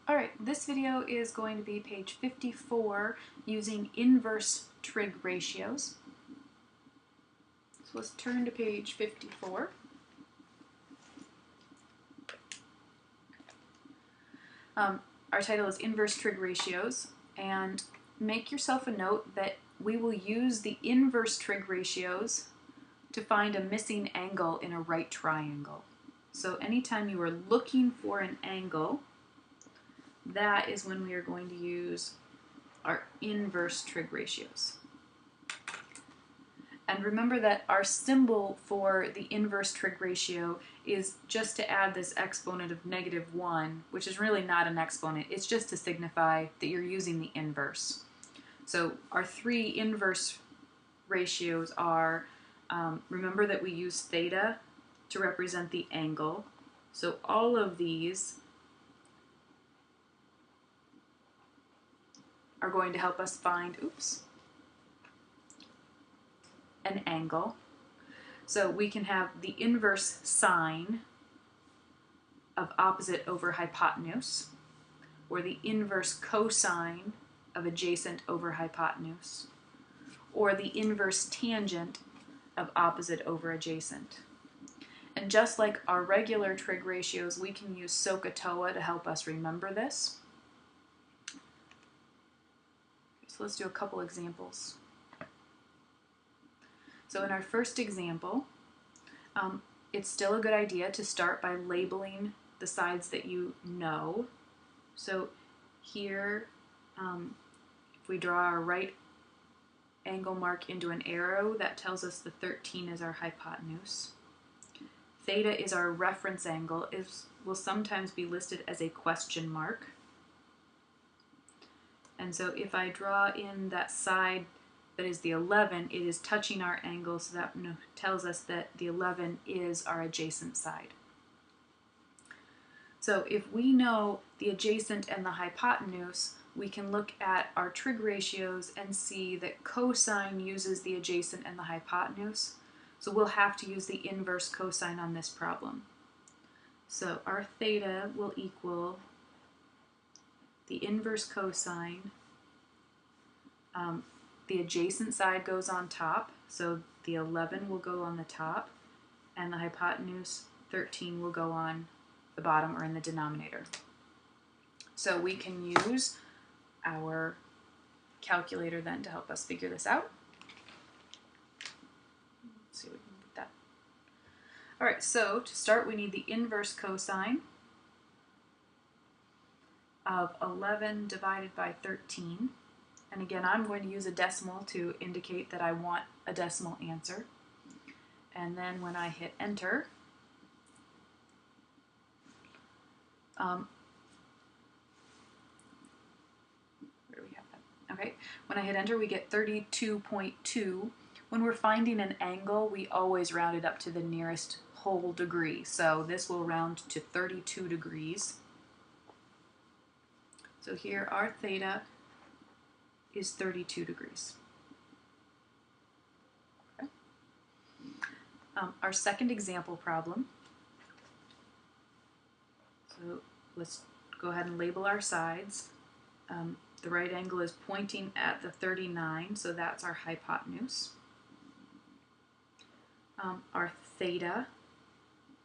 Alright, this video is going to be page 54 using inverse trig ratios. So let's turn to page 54. Our title is Inverse Trig Ratios, and make yourself a note that we will use the inverse trig ratios to find a missing angle in a right triangle. So anytime you are looking for an angle, that is when we are going to use our inverse trig ratios. And remember that our symbol for the inverse trig ratio is just to add this exponent of -1, which is really not an exponent. It's just to signify that you're using the inverse. So our three inverse ratios are, remember that we use theta to represent the angle. So all of these are going to help us find, an angle. So we can have the inverse sine of opposite over hypotenuse, or the inverse cosine of adjacent over hypotenuse, or the inverse tangent of opposite over adjacent. And just like our regular trig ratios, we can use SOHCAHTOA to help us remember this. So let's do a couple examples. So in our first example, it's still a good idea to start by labeling the sides that you know. So here, if we draw our right angle mark into an arrow, that tells us the 13 is our hypotenuse. Theta is our reference angle. It will sometimes be listed as a question mark. And so if I draw in that side that is the 11, it is touching our angle, so that tells us that the 11 is our adjacent side. So if we know the adjacent and the hypotenuse, we can look at our trig ratios and see that cosine uses the adjacent and the hypotenuse. So we'll have to use the inverse cosine on this problem. So our theta will equal the inverse cosine. The adjacent side goes on top, so the 11 will go on the top, and the hypotenuse 13 will go on the bottom or in the denominator. So we can use our calculator then to help us figure this out. Let's see if we can get that. All right, so to start, we need the inverse cosine of 11 divided by 13. And again, I'm going to use a decimal to indicate that I want a decimal answer. And then when I hit enter, where do we have that? Okay, when I hit enter, we get 32.2. When we're finding an angle, we always round it up to the nearest whole degree. So this will round to 32 degrees. So here our theta is 32 degrees. Okay. Our second example problem. So let's go ahead and label our sides. The right angle is pointing at the 39, so that's our hypotenuse. Our theta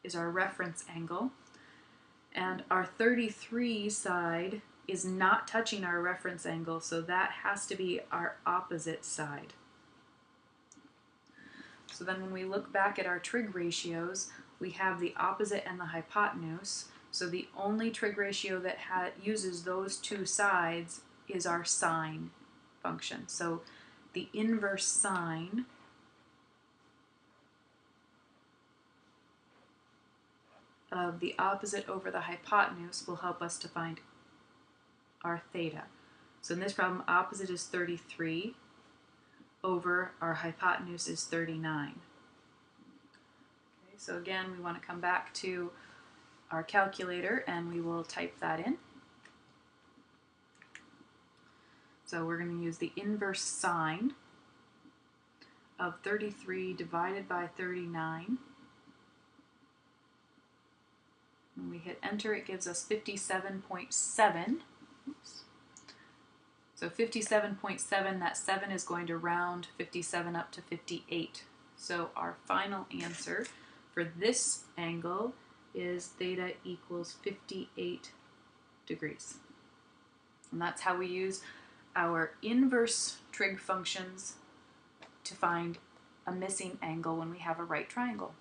is our reference angle, and our 33 side is not touching our reference angle, so that has to be our opposite side. So then when we look back at our trig ratios, we have the opposite and the hypotenuse. So the only trig ratio that uses those two sides is our sine function. So the inverse sine of the opposite over the hypotenuse will help us to find our theta. So in this problem, opposite is 33 over our hypotenuse is 39. Okay, so again, we want to come back to our calculator and we will type that in. So we're going to use the inverse sine of 33 divided by 39 When we hit enter, it gives us 57.7. Oops. So 57.7, that 7 is going to round 57 up to 58. So our final answer for this angle is theta equals 58 degrees. And that's how we use our inverse trig functions to find a missing angle when we have a right triangle.